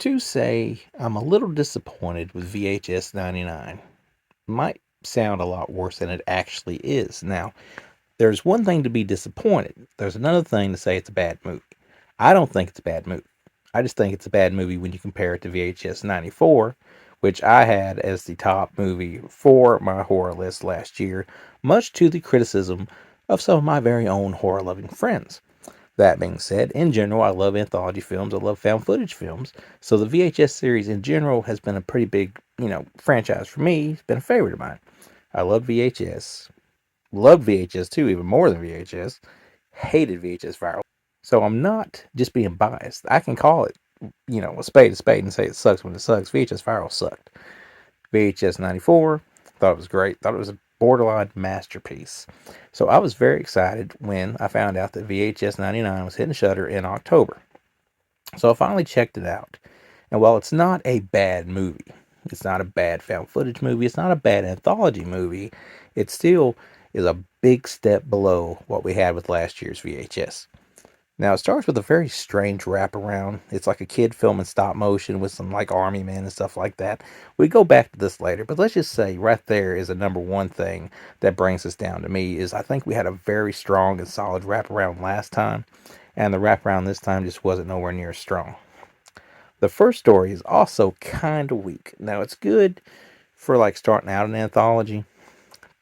to say I'm a little disappointed with VHS 99. Might sound a lot worse than it actually is. Now, there's one thing to be disappointed. There's another thing to say it's a bad movie. I don't think it's a bad movie. I just think it's a bad movie when you compare it to VHS 94, which I had as the top movie for my horror list last year, much to the criticism of some of my very own horror loving friends. That being said, in general, I love anthology films. I love found footage films. So the VHS series in general has been a pretty big, franchise for me. It's been a favorite of mine. I love VHS. Loved VHS too, even more than VHS. Hated VHS viral. So I'm not just being biased. I can call it, a spade and say it sucks when it sucks. VHS viral sucked. VHS 94, thought it was great. Thought it was a borderline masterpiece. So I was very excited when I found out that VHS 99 was hitting Shudder in October. So I finally checked it out. And while it's not a bad movie, it's not a bad found footage movie, it's not a bad anthology movie, it still is a big step below what we had with last year's VHS. Now it starts with a very strange wraparound. It's like a kid film in stop motion with some like army men and stuff like that. We go back to this later, but let's just say right there is a number one thing that brings us down to me is I think we had a very strong and solid wraparound last time, and the wraparound this time just wasn't nowhere near as strong. The first story is also kind of weak. Now it's good for like starting out an anthology,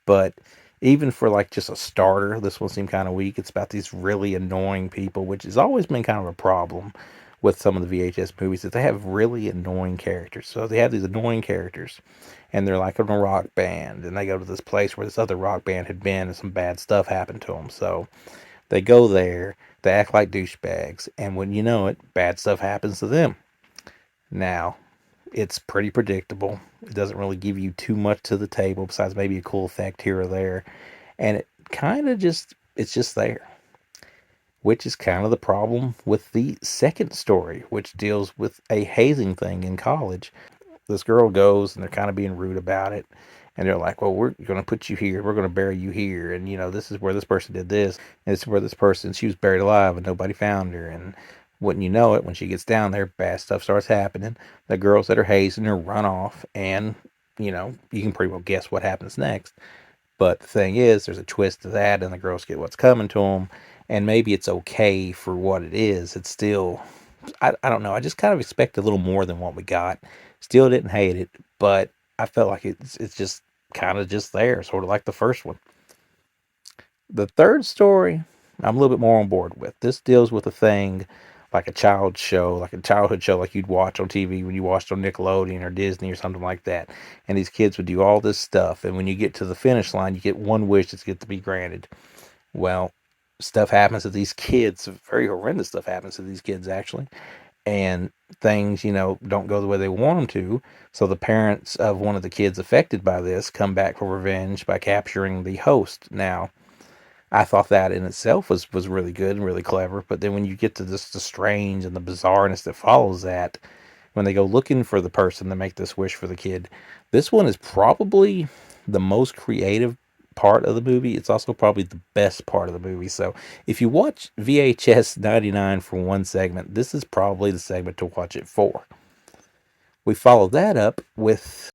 but even for like just a starter, this one seemed kind of weak. It's about these really annoying people, which has always been kind of a problem with some of the VHS movies that they have really annoying characters. So they have these annoying characters, and they're like in a rock band, and they go to this place where this other rock band had been, and some bad stuff happened to them. So they go there, they act like douchebags, and when you know it, bad stuff happens to them. Now, it's pretty predictable. It doesn't really give you too much to the table besides maybe a cool effect here or there. And it kind of it's just there, which is kind of the problem with the second story, which deals with a hazing thing in college. This girl goes and they're kind of being rude about it. And they're like, well, we're going to put you here. We're going to bury you here. And, this is where this person did this. And this is where this person, she was buried alive and nobody found her. And wouldn't you know it, when she gets down there, bad stuff starts happening. The girls that are hazing her run off. And, you can pretty well guess what happens next. But the thing is, there's a twist to that, and the girls get what's coming to them. And maybe it's okay for what it is. It's still, I don't know. I just kind of expect a little more than what we got. Still didn't hate it, but I felt like it's just kind of just there, sort of like the first one. The third story, I'm a little bit more on board with. This deals with a thing like a child show, like a childhood show, like you'd watch on TV when you watched on Nickelodeon or Disney or something like that. And these kids would do all this stuff, and when you get to the finish line, you get one wish that's get to be granted. Well, stuff happens to these kids. Very horrendous stuff happens to these kids, actually, and things don't go the way they want them to. So the parents of one of the kids affected by this come back for revenge by capturing the host. Now, I thought that in itself was really good and really clever, but then when you get to this, the strange and the bizarreness that follows that, when they go looking for the person to make this wish for the kid, this one is probably the most creative part of the movie. It's also probably the best part of the movie. So if you watch VHS 99 for one segment, this is probably the segment to watch it for. We follow that up with,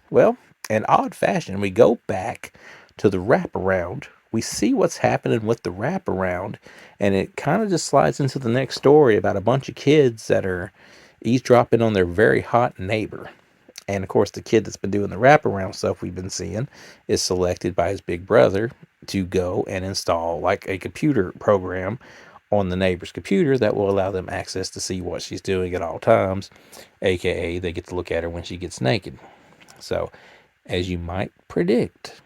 well, an odd fashion. We go back to the wraparound. We see what's happening with the wraparound, and it kind of just slides into the next story about a bunch of kids that are eavesdropping on their very hot neighbor. And of course, the kid that's been doing the wraparound stuff we've been seeing is selected by his big brother to go and install like a computer program on the neighbor's computer that will allow them access to see what she's doing at all times, aka they get to look at her when she gets naked. So, as you might predict,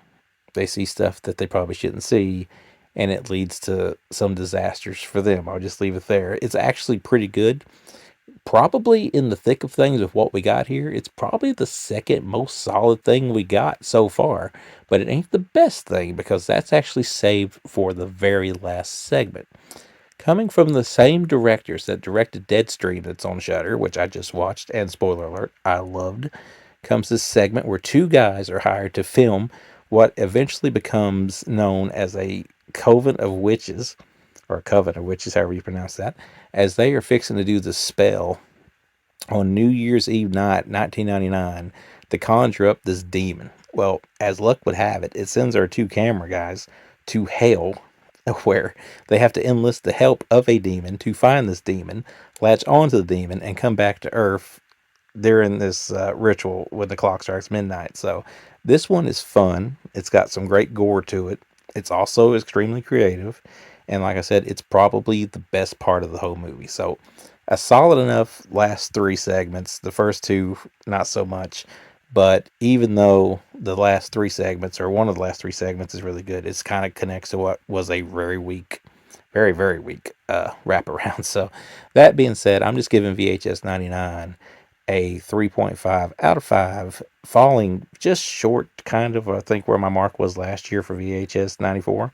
they see stuff that they probably shouldn't see, and it leads to some disasters for them. I'll just leave it there. It's actually pretty good. Probably in the thick of things of what we got here, it's probably the second most solid thing we got so far, but it ain't the best thing because that's actually saved for the very last segment. Coming from the same directors that directed Deadstream that's on Shudder, which I just watched, and spoiler alert, I loved, comes this segment where two guys are hired to film what eventually becomes known as a coven of witches, or a coven of witches, however you pronounce that, as they are fixing to do the spell on New Year's Eve night, 1999, to conjure up this demon. Well, as luck would have it, it sends our two camera guys to hell, where they have to enlist the help of a demon to find this demon, latch onto the demon, and come back to Earth during this ritual when the clock strikes midnight. So this one is fun. It's got some great gore to it. It's also extremely creative. And like I said, it's probably the best part of the whole movie. So a solid enough last three segments. The first two, not so much. But even though the last three segments, or one of the last three segments, is really good, it's kind of connects to what was a very weak, very, very weak wraparound. So that being said, I'm just giving VHS 99 a 3.5 out of 5, falling just short, kind of, I think, where my mark was last year for VHS 94.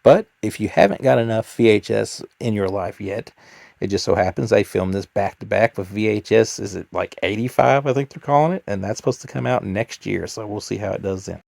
But if you haven't got enough VHS in your life yet, it just so happens they filmed this back to back with VHS. Is it like 85? I think they're calling it, and that's supposed to come out next year. So we'll see how it does then.